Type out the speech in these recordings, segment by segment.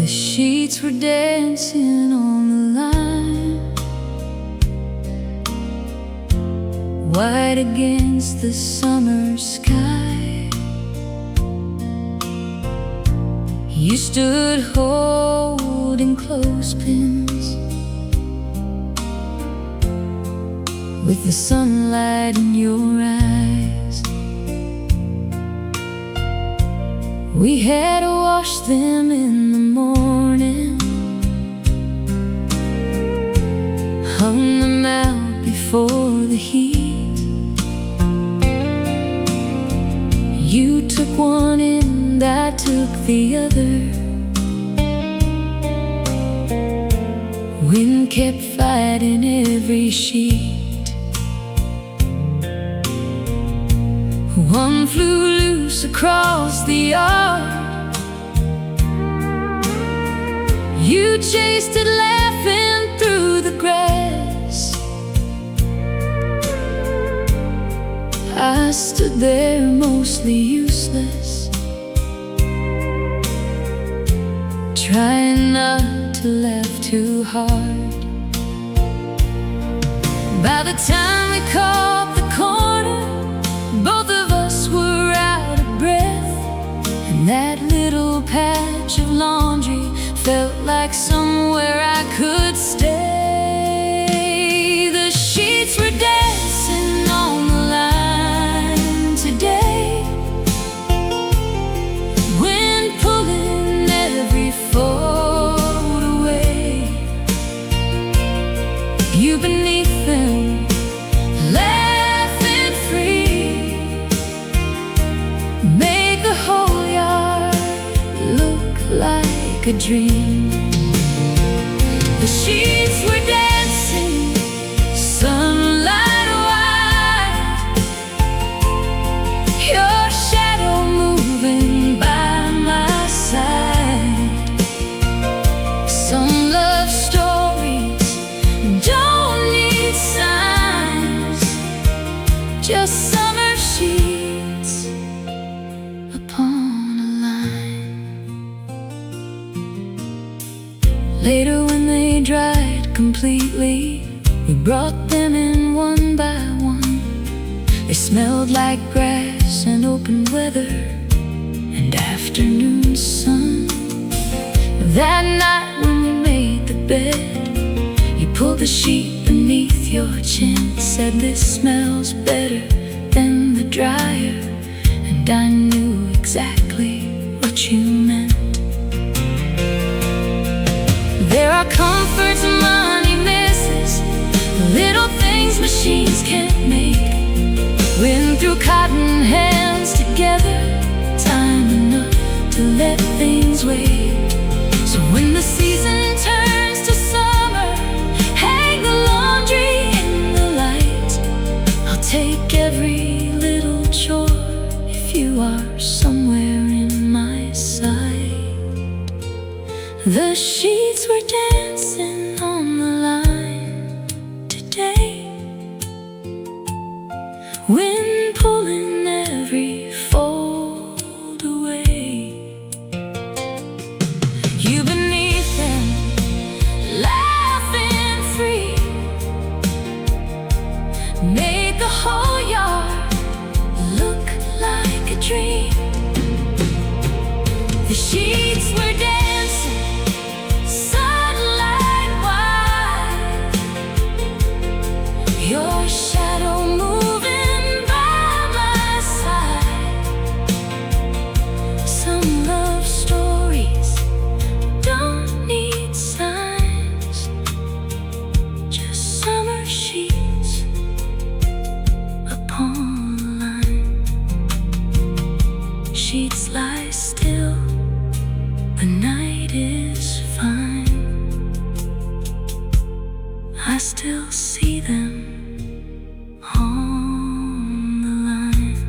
The sheets were dancing on the line, white against the summer sky. You stood holding clothespins with the sunlight in your eyes. We had washed them in the morning, hung them out before the heat. You took one and I took the other. Wind kept fighting every sheet. One flew loose across the yard. You chased it laughing through the grass. I stood there mostly useless, trying not to laugh too hard. By the time we caught the corner, both of us were out of breath, and that little patch of laundry felt like somewhere I could stay. The sheets were dancing on the line today, wind pulling every fold away. You beneath them, laughing free, made the whole yard look like a dream. The sheets were dancing, sunlight white, your shadow moving by my side. Some love stories don't need signs, just summer sheets upon a line. Later when they dried completely, we brought them in one by one. They smelled like grass and open weather and afternoon sun. That night when we made the bed, you pulled the sheet beneath your chin, said, "This smells better than the dryer," and I knew exactly what you meant. There are comforts money misses, little things machines can't make. When through cotton hands together, time enough to let things wait. So when the season turns to summer, hang the laundry in the light. I'll take every little chore if you are somewhere in my sight. The sheets were dancing on the line today, wind pulling every fold away. You beneath them, laughing free, made the whole yard look like a dream. The sheets were dancing, sunlight white, your shadow moving by my side. Some love stories don't need signs, just summer sheets upon the line. Sheets lie still, the night is fine. I still see them on the line.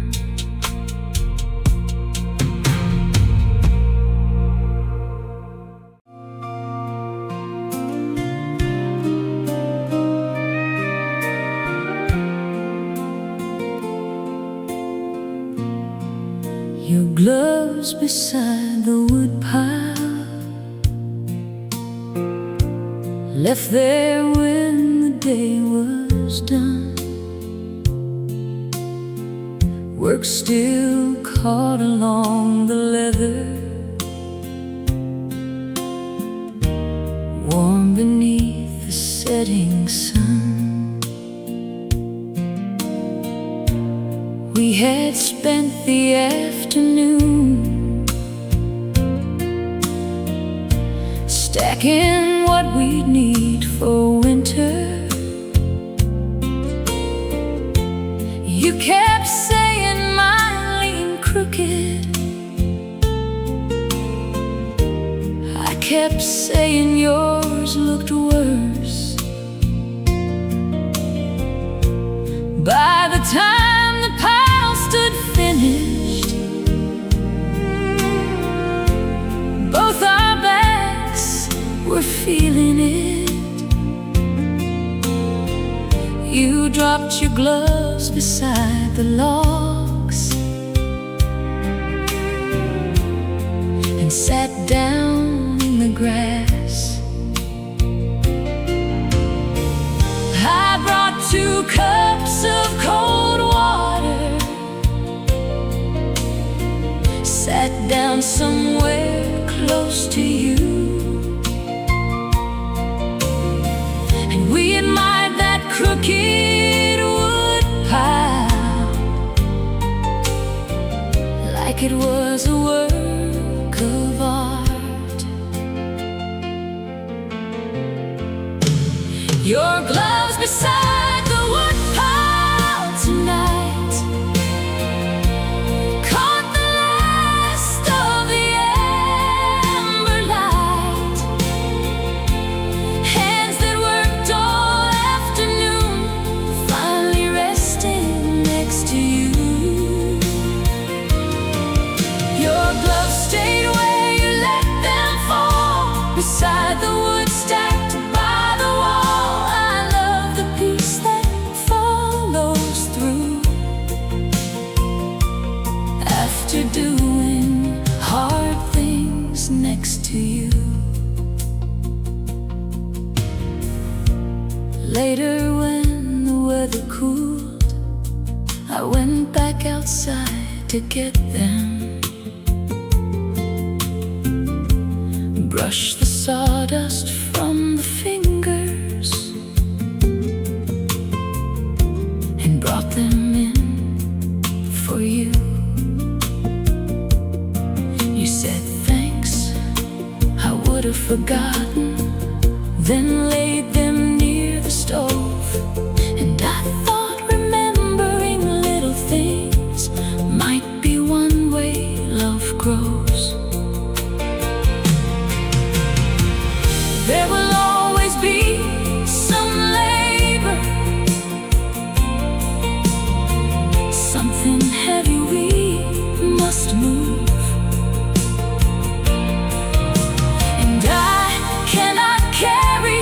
Your gloves beside the woodpile, left there when the day was done. Work still caught along the leather, warm beneath the setting sun. We had spent the afternoon stacking what we'd need for winter. You kept saying mine leaned crooked, I kept saying yours looked worse. By the time the pile stood finished, both our backs were feeling it. You dropped your gloves beside the logs and sat down in the grass. I brought 2 cups of cold water, sat down somewhere close to you, and we admired that crooked wood pile like it was a work of art. Your gloves beside the wood pile tonight caught the last of the amber light. Hands that worked all afternoon finally resting next to you. Your gloves stayed where you let them fall, beside the wood stacked by the wall. I love the peace that follows through after doing hard things next to you. Later when the weather cooled, I went back outside to get them, brush the sawdust from the fingers, and brought them in for you. You said thanks, I would have forgotten, then laid them near the stove. And I thought remembering little things might be one way love grows. There will always be some labor, something heavy we must move, and I cannot carry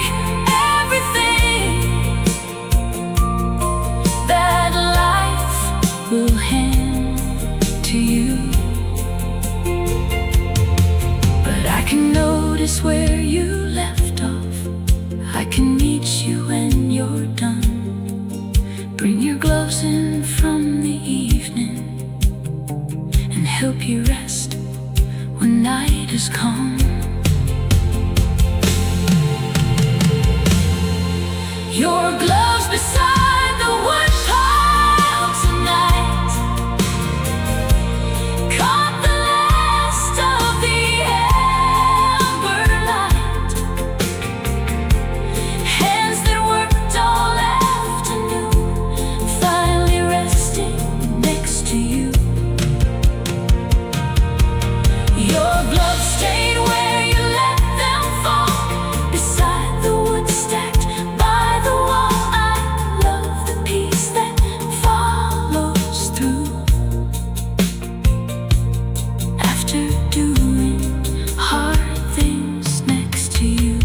everything that life will hand to you. But I can notice where you left off, I can meet you when you're done. Bring your gloves in from the evening and help you rest when night is calm. Your gloves beside the wood pile tonight caught the last of the amber light. Hands that worked all afternoon finally resting next to you. Your gloves stayed where you let them fall, beside the wood stacked by the wall. I love the peace that follows through after doing hard things next to you.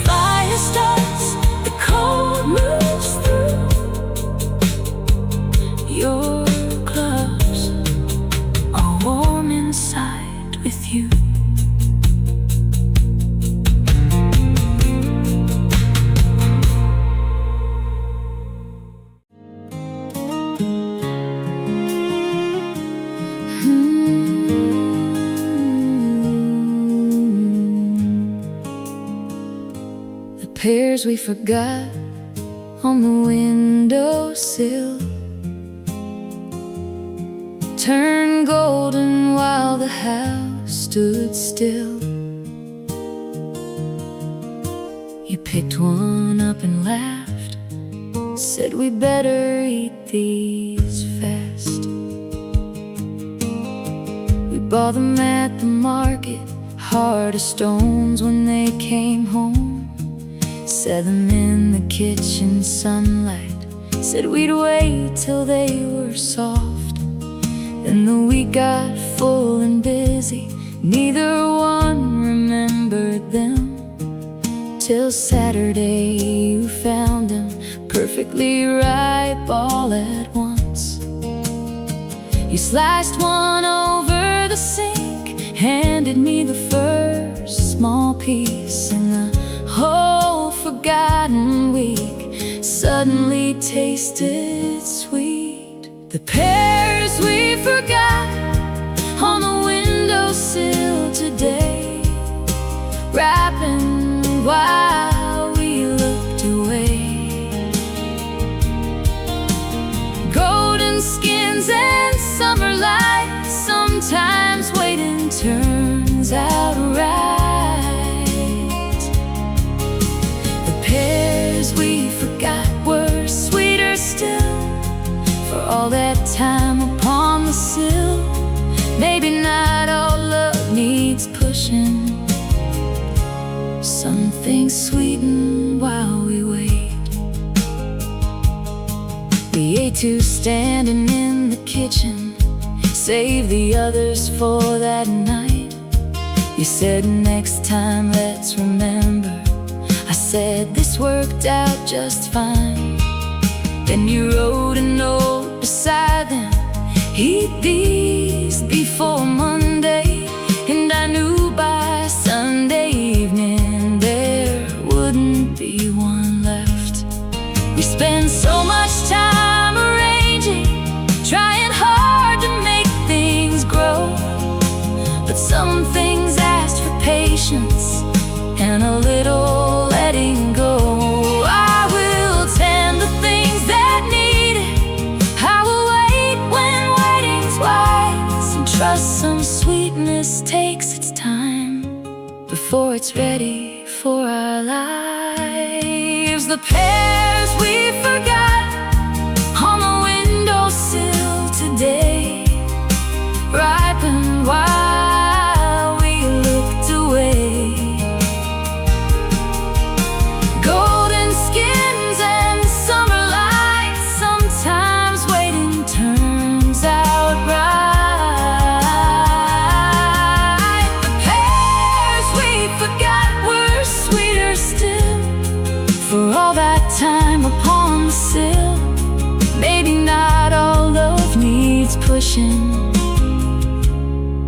Fire starts, the cold moves through. Your gloves are warm inside with you. pears we forgot on the windowsill turned golden while the house stood still. You picked one up and laughed, said we better eat these fast. We bought them at the market, hard as stones when they came home. Set them in the kitchen sunlight, said we'd wait till they were soft. Then the week got full and busy, neither one remembered them. Till Saturday you found them perfectly ripe all at once. You sliced one over the sink, handed me the first small piece, and the whole forgotten week suddenly tasted sweet. The pears we forgot on the windowsill today, ripened while we looked away. Golden skins and summer lights, sometimes waiting turns out right. The pears we forgot were sweeter still for all that time upon the sill. Maybe not all love needs pushing, some things sweeten while we wait. We ate two standing in the kitchen, save the others for that night. You said next time let's remember, I said this worked out just fine. Then you wrote a note beside them, eat these before Monday. And I knew by Sunday evening there wouldn't be one left. We spend so much time arranging, trying hard to make things grow, but some things ask for patience and a little letting go. I will tend the things that need it, I will wait when waiting's wise, and trust some sweetness takes its time before it's ready for our lives. The pears we forgot on the windowsill today, ripened while we looked away. Golden skins and summer lights, sometimes waiting turns out right. The pears we forgot were sweeter still for all that time upon the sill. Maybe not all love needs pushing,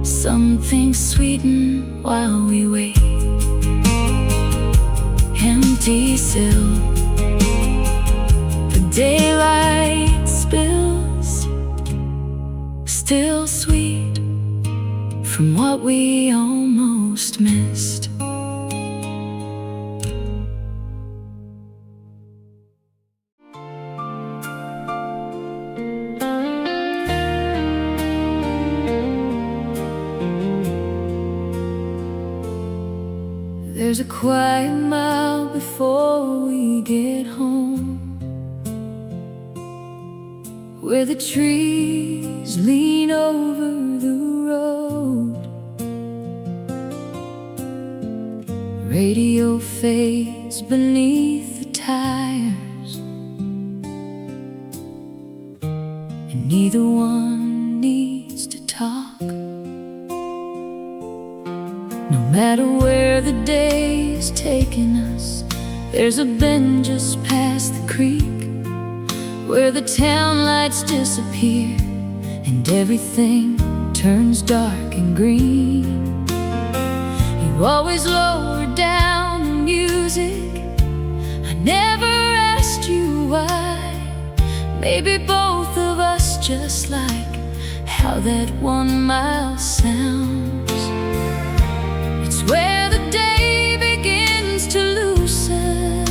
some things sweeten while we wait. Empty sill, the daylight spills, still sweet from what we almost missed. There's a quiet mile before we get home, where the trees lean over the road. Radio fades beneath the tires, and neither one needs to talk. No matter where the day is taking us, there's a bend just past the creek where the town lights disappear and everything turns dark and green. You always lower down the music, I never asked you why. Maybe both of us just like how that 1 mile sounds. It's where the day begins to loosen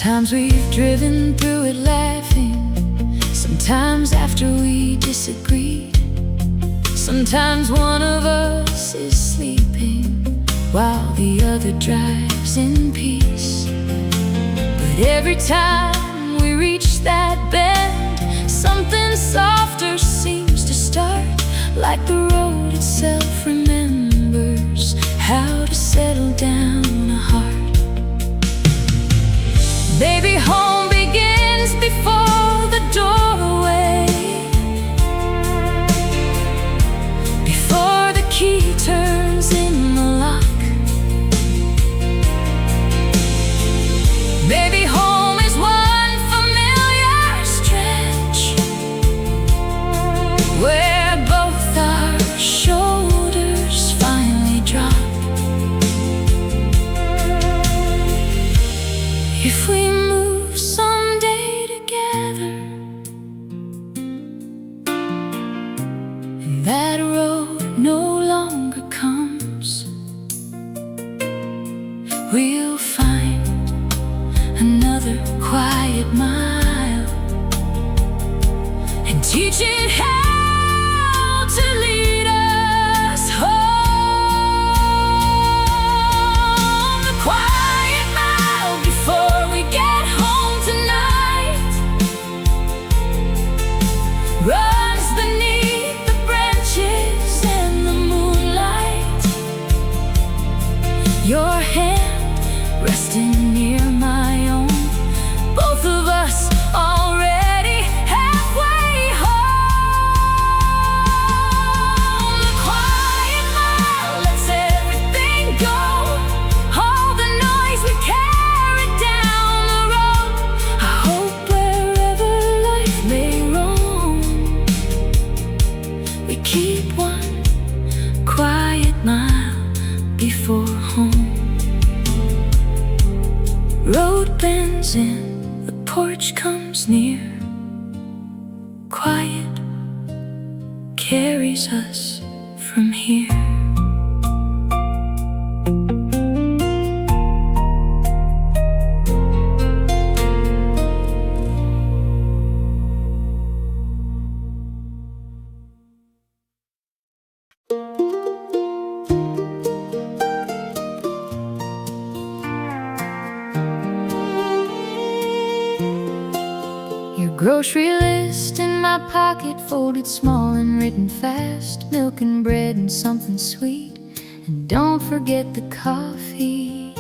Sometimes we've driven through it laughing, sometimes after we disagreed. Sometimes one of us is sleeping while the other drives in peace. But every time we reach that bend, something softer seems to start, like the road itself remembers how to settle down a heart. Baby, home begins before the doorway, before the key turns in the lock. Baby, home is one familiar stretch where both our shoulders finally drop. If we move someday together, and that road no longer comes, we'll find another quiet mile and teach it how to lead us home. The quiet mile before we get home tonight runs beneath the branches and the moonlight. Your hand resting near my own, both of us already halfway home. The quiet mile lets everything go, all the noise we carried down the road. I hope wherever life may roam, we keep one quiet mile before home. Road bends in, the porch comes near. Quiet carries us from here. Your grocery list in my pocket, folded small and written fast. Milk and bread and something sweet, and don't forget the coffee.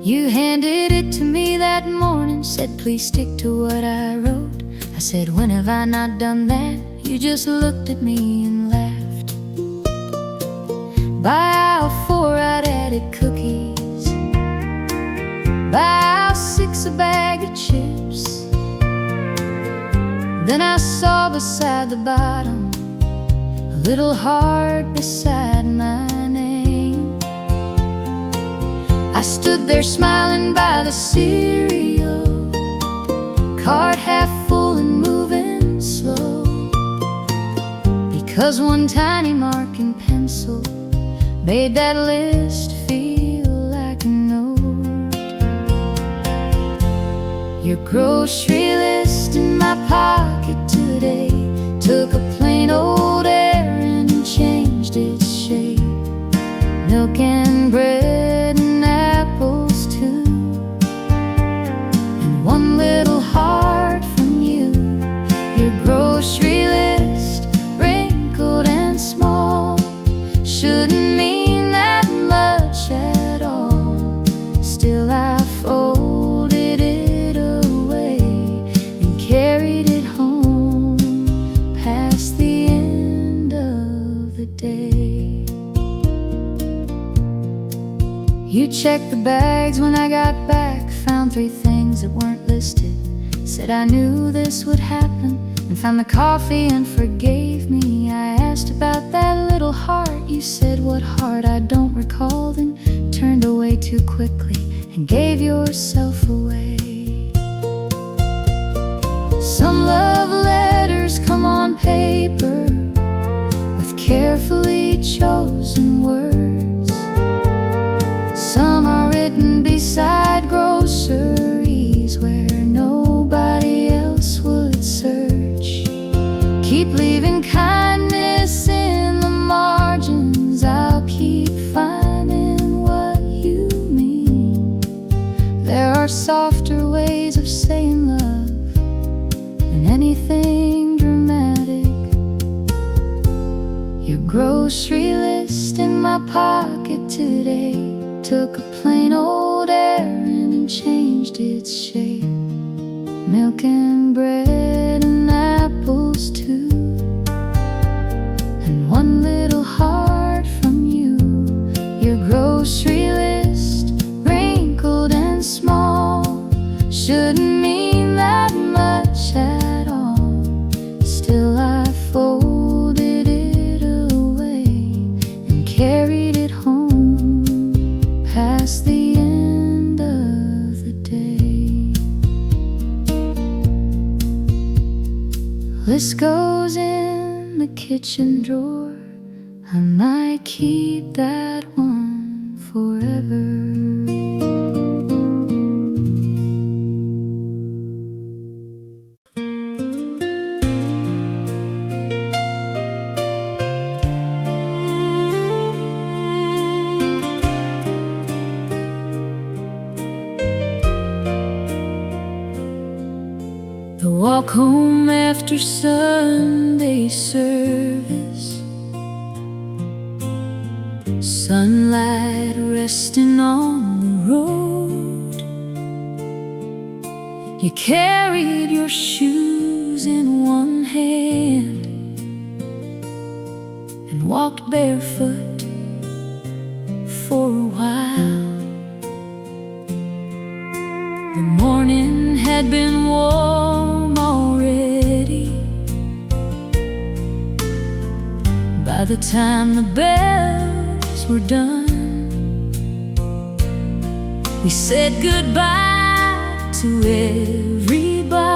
You handed it to me that morning, said please stick to what I wrote. I said, when have I not done that? You just looked at me and laughed. By aisle 4 I'd added cookies, by aisle 6 a bag of chips. Then I saw beside the bottom a little heart beside my name. I stood there smiling by the cereal, cart half full and moving slow, because one tiny mark in pencil made that list feel like a note. Your grocery list in my pocket today took a plain old errand and changed its shape. Milk and bread and apples too, and one little heart from you. Your grocery list, wrinkled and small, shouldn't mean that much at all. Still I folded it away and carried it home past the end of the day. You checked the bags when I got back, found 3 things that weren't listed. Said I knew this would happen, and found the coffee and forgave me. I asked about that little heart. You said, what heart? I don't recall. Then turned away too quickly and gave yourself away. Some love letters come on paper with carefully chosen words. Some are written beside grocery are softer ways of saying love than anything dramatic. Your grocery list in my pocket today took a plain old errand and changed its shape. Milk and bread and apples too, and one little heart from you. Your grocery list, wrinkled and small, shouldn't mean that much at all. Still I folded it away and carried it home past the end of the day. List goes in the kitchen drawer. I might keep that one forever. The walk home after Sunday service, sunlight resting on the road. You carried your shoes in one hand and walked barefoot for a while. The morning had been warm already by the time the bells were done. We said goodbye to everybody,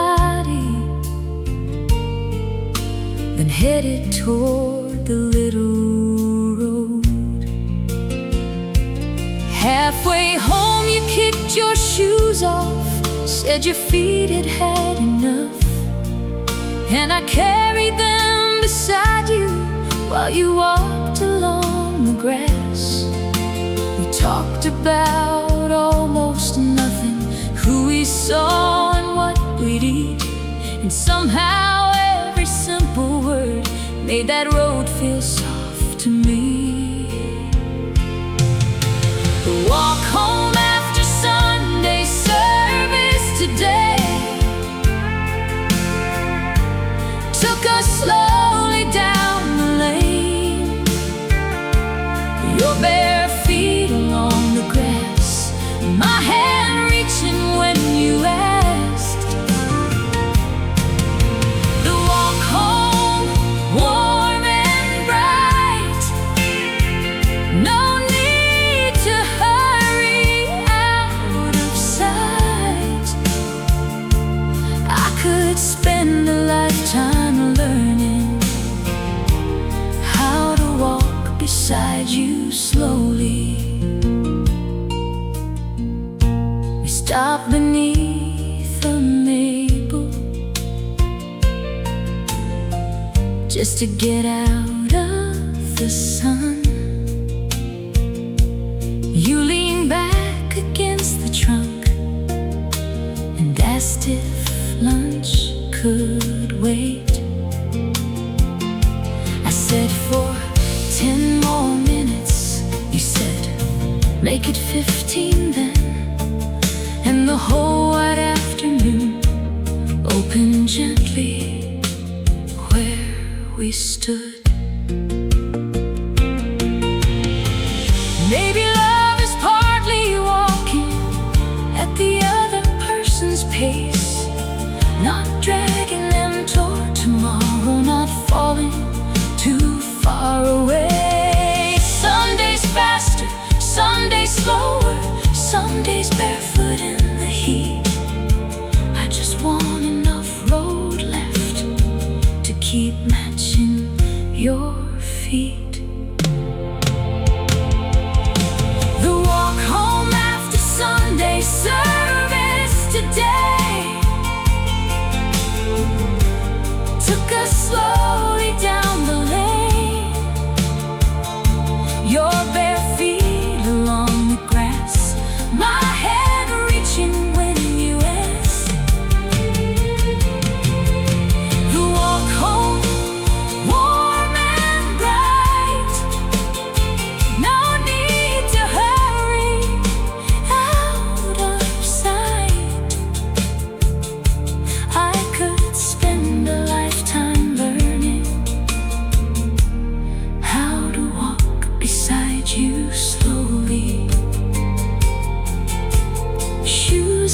then headed toward the little road. Halfway home you kicked your shoes off, said your feet had had enough, and I carried them beside you while you walked along the grass. We talked about almost nothing, who we saw and what we'd eat, and somehow every simple word made that road feel soft to me. The walk home after Sunday service today took us slowly down the lane. Your bare feet along the grass, my hand reaching when you asked. The walk home, warm and bright, no need to hurry out of sight. I could spend a lifetime learning how to walk beside you slowly. We stopped beneath a maple just to get out of the sun. You leaned back against the trunk and asked if lunch could wait. I said for 10 more minutes. You said make it 15 then, and the whole white afternoon opened gently where we stood. Maybe love is partly walking at the other person's pace, not dragging them toward tomorrow, not falling too far away. Sundays faster, Sundays slower, Sundays barefoot in the heat. I just want enough road left to keep matching your feet. The walk home after Sunday service today took us slowly down the lane. Your bare feet along the grass, my head reaching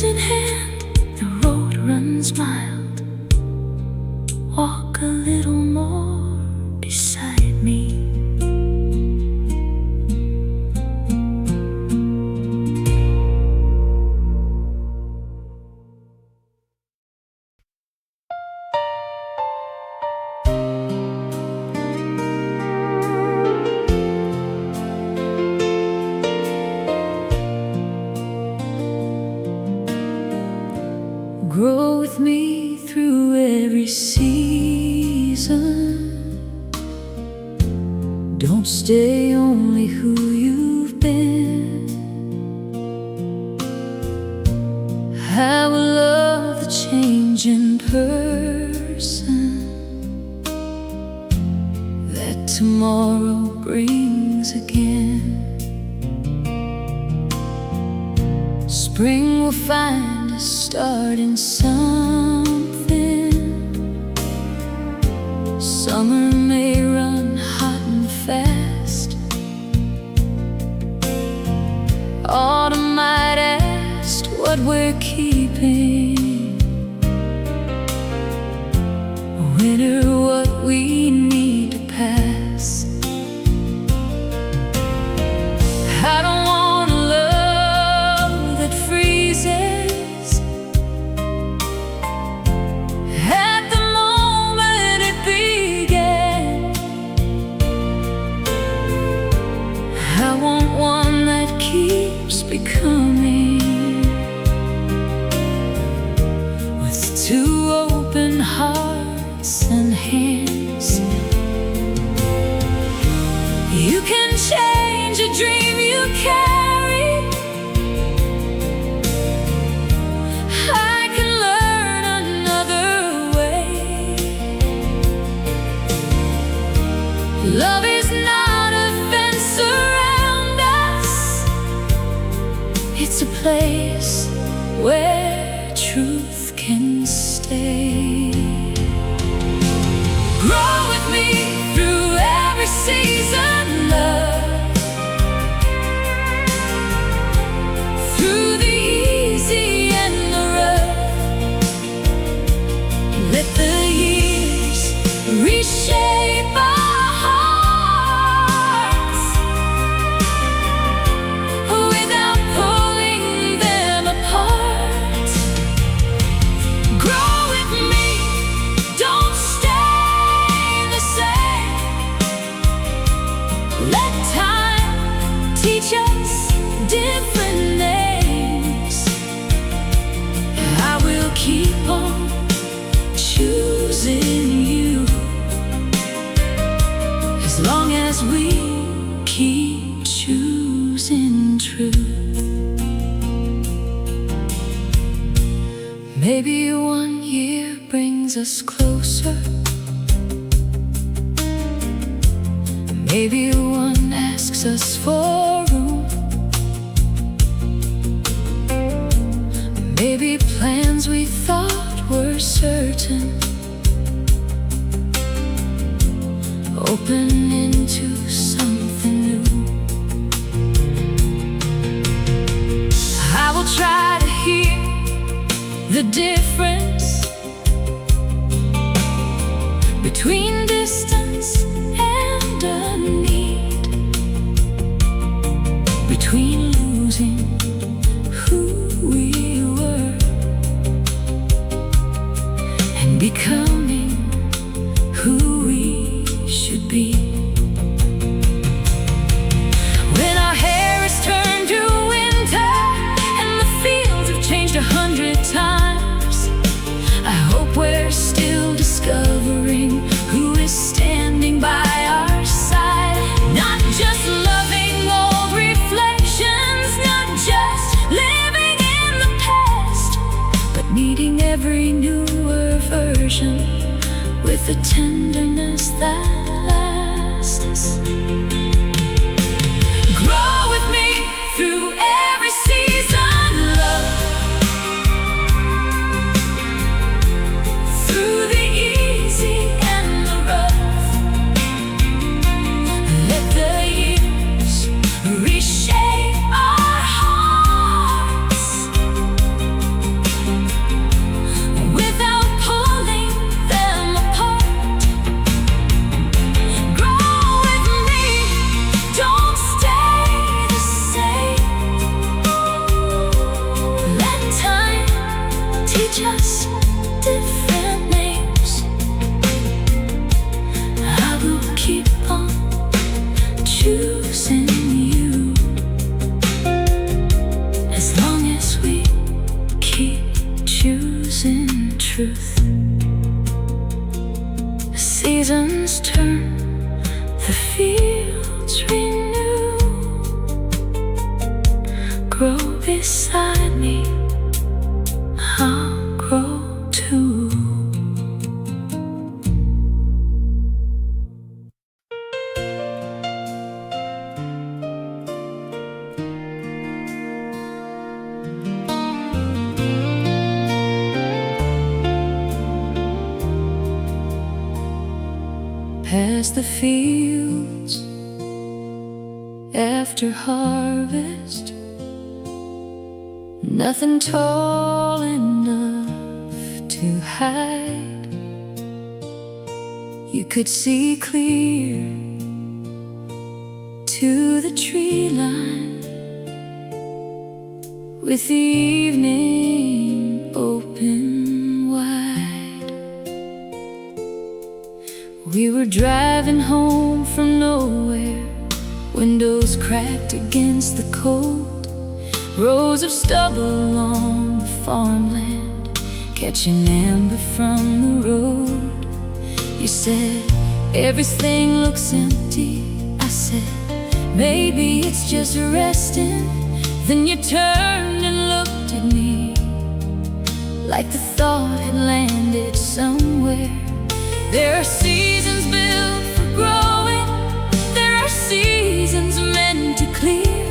hands in hand, the road runs mild. Walk a little more beside me. Grow with me through every season. Don't stay only who you've been. I will love the change in person that tomorrow brings again. Spring will find us starting something. Summer may run hot and fast. Autumn might ask what we're keeping. Winter what we need to pass. I don't want a love that freezes at the moment it began. I want one that keeps becoming, with two open hearts and hands. You can change a dream you carry. I can learn another way. Love is not a fence around us. It's a place where truth can stay. Grow with me through every season, love. Through the easy and the rough. Let the years reshape our hearts without pulling them apart. Grow with me, don't stay the same. Let time teach us different names. I will keep on choosing you, as long as we keep choosing truth. Maybe 1 year brings us closer. Maybe one asks us for room. Maybe plans we thought were certain open into something new. I will try to hear the difference between distance and a need, between losing who we were and becoming who we should be. When our hair is turned to winter and the fields have changed 100 times, I hope we're still discovering who is standing by our side. Not just loving old reflections, not just living in the past, but meeting every newer version with a tenderness that lasts. Grow with me through every season, love. Through the easy and the rough. Let the years reshape our hearts truth. The seasons turn, the fields renew. Grow beside me, I'll grow too. Past the fields after harvest, nothing tall enough to hide. You could see clear to the tree line, with the evening open wide. We were driving home from nowhere, windows cracked against the cold, rows of stubble on the farmland, catching amber from the road. You said, everything looks empty. I said, maybe it's just resting. Then you turned and looked at me, like the thought had landed somewhere. There are seasons built for growing, there are seasons meant to clear.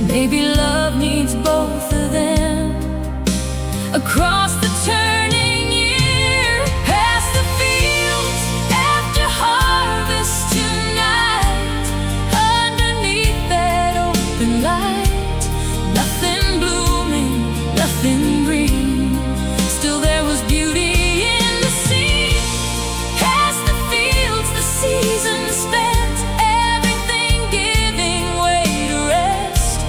Maybe love needs both of them across the turning year. Past the fields after harvest tonight, underneath that open light, nothing blooming, nothing green, still there was beauty in the sea. Past the fields, the seasons spent, everything giving way to rest.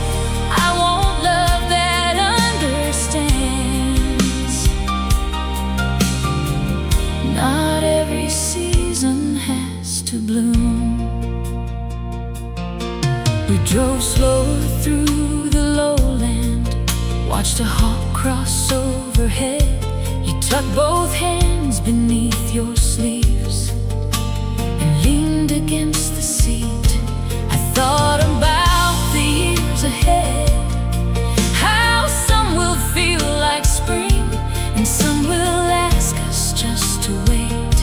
I want love that understands. Not every season has to bloom. We drove slower through the lowland, watched a hawk cross overhead. You tucked both hands beneath your sleeves and leaned against the seat. I thought about the years ahead, how some will feel like spring and some will ask us just to wait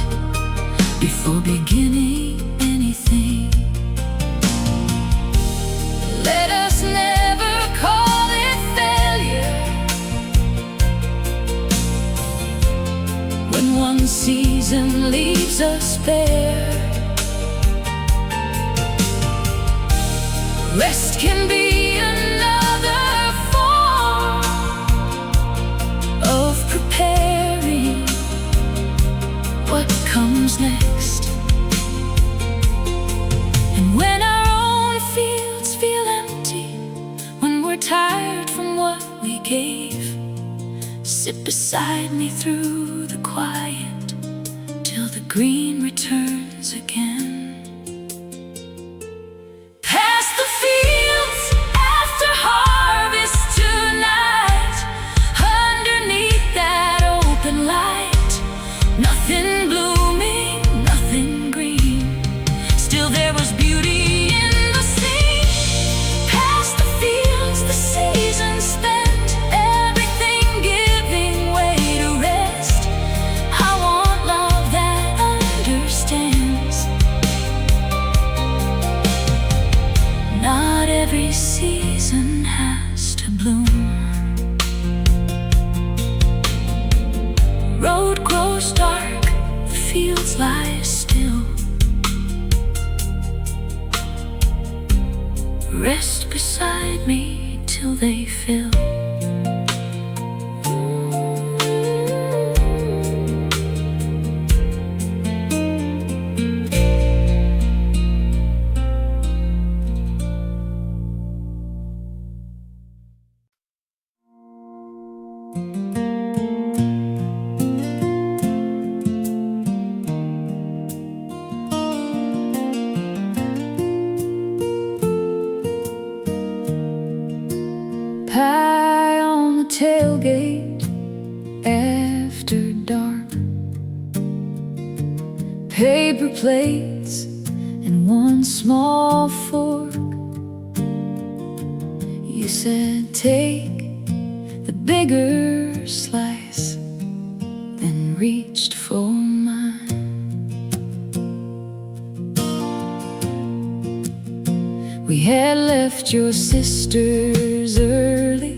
before beginning anything. Let us never call it failure when one season leaves us bare. Rest can be another form of preparing what comes next. And when our own fields feel empty, when we're tired from what we gave, sit beside me through the quiet till the green returns again. Past the fields after harvest tonight, underneath that open light, nothing blooming, nothing green, still there was beauty in the sea. Past the fields, the seasons spent, everything giving way to rest. I want love that understands. Not every season has to bloom. Road grows dark, the fields lie still. Rest beside me till they fill. Pie on the tailgate after paper plates and one small fork. You said, take the bigger slice, then reached for mine. We had left your sisters early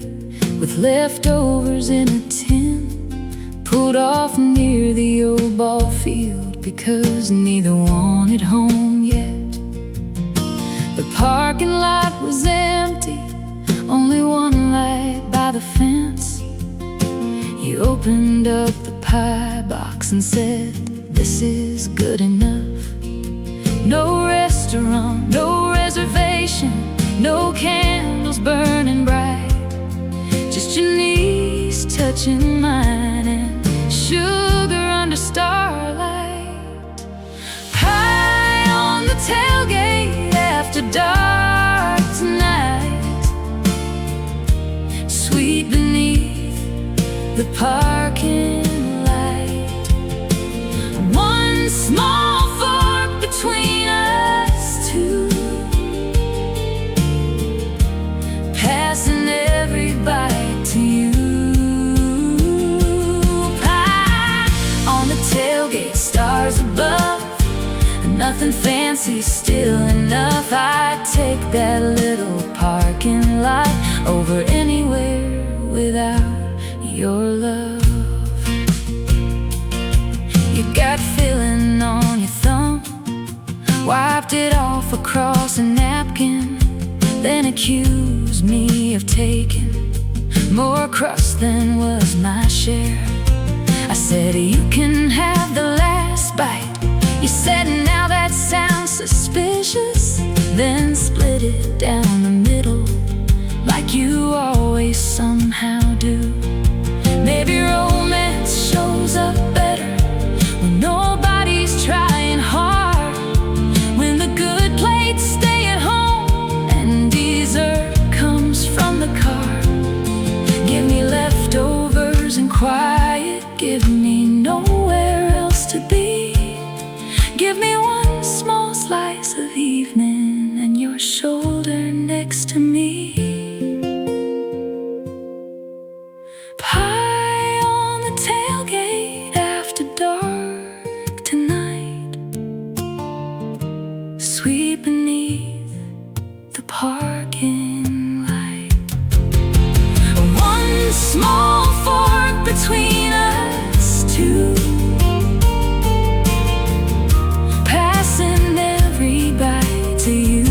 with leftovers in a tin, pulled off near the old ball field because neither wanted home yet. The parking lot was empty, only one light by the fence. You opened up the pie box and said, this is good enough. No restaurant, no reservation, no candles burning bright, just your knees touching mine and sugar under starlight. High on the tailgate after dark tonight, sweet beneath the parking light. One small fork between us two, passing every bite to you. Pie on the tailgate, stars above, nothing fancy, still enough. I'd take that little parking lot over anywhere without your love. You got feeling on your thumb, wiped it off across a napkin, then accused me of taking more crust than was my share. I said, you can have the last bite. You said, now that sounds suspicious, then split it down the middle like you always somehow do. Maybe romance shows up better when nobody's trying hard, when the good plates stay at home and dessert comes from the car. Give me leftovers and quiet, give me nowhere else to be. Give me one small slice of evening and your shoulder next to me. Pie on the tailgate after dark tonight, sweet beneath the parking light. One small fork between us two, passing every bite to you.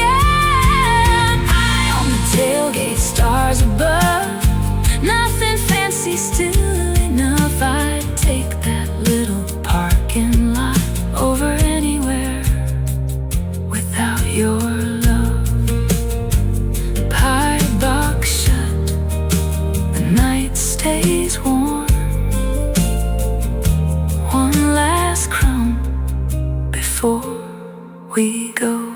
Yeah, high on the tailgate, stars above, nothing fancy, still enough. I'd take that little parking lot over anywhere without your love. Pie box shut, the night stays warm. One last crumb before we go.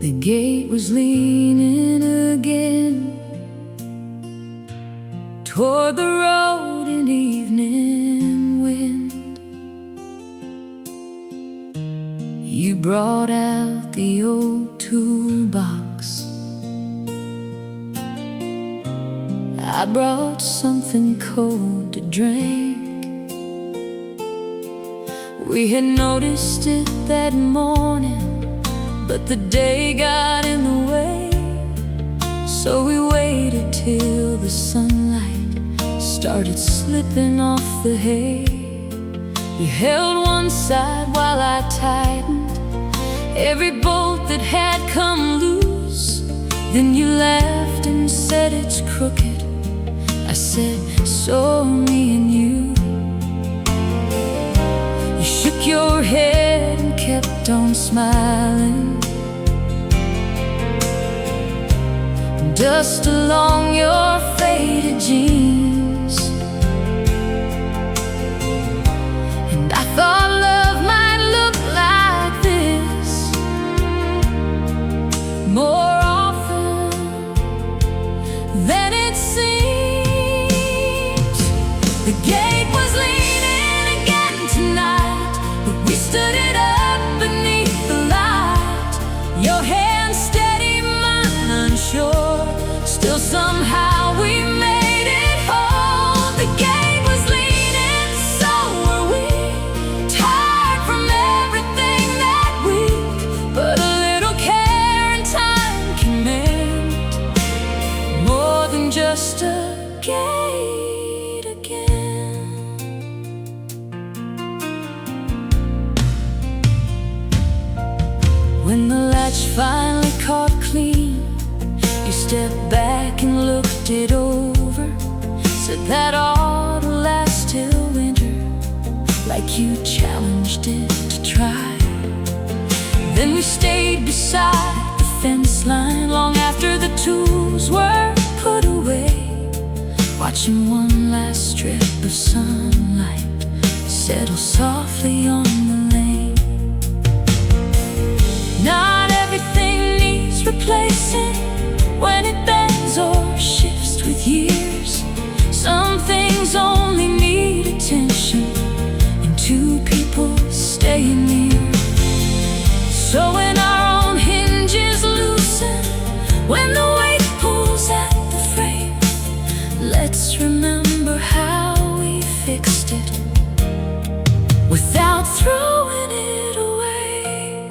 The gate was leaning again toward the road in evening wind. You brought out the old toolbox, I brought something cold to drink. We had noticed it that morning, but the day got in the way, so we waited till the sunlight started slipping off the hay. You held one side while I tightened every bolt that had come loose. Then you laughed and said it's crooked. I said, so me and you. You shook your head and kept on smiling. dust along your faded jeans. And I thought love might look like this more often than it seems. The gate was leaning again tonight, but we stood it up beneath the light. Your hand steady, mine unsure, still somehow we made it whole. The gate was leaning, so were we, tired from everything that week, but a little care and time can mend more than just a gate again. When the latch finally caught clean, you stepped back and looked it over, said that ought to last till winter, like you challenged it to try. Then we stayed beside the fence line long after the tools were put away, watching one last strip of sunlight settle softly on the lane. Not everything needs replacing when it bends or shifts with years. Some things only need attention and two people staying near. So when our own hinges loosen, when the weight pulls at the frame, let's remember how we fixed it without throwing it away.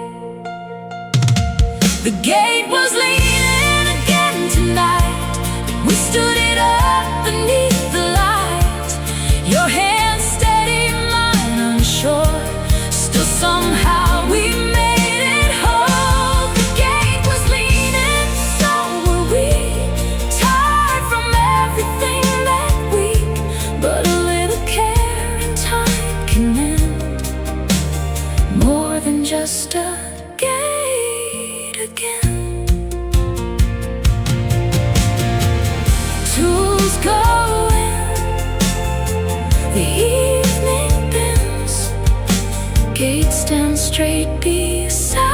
The gate was leaning again tonight, we stood it up beneath the light. Your hand steady, mine unsure, still somehow we made it whole. The gate was leaning, so were we, tired from everything that week, but a little care and time can mend more than just a gate again. Tools go in, the evening bends, gate stands straight beside.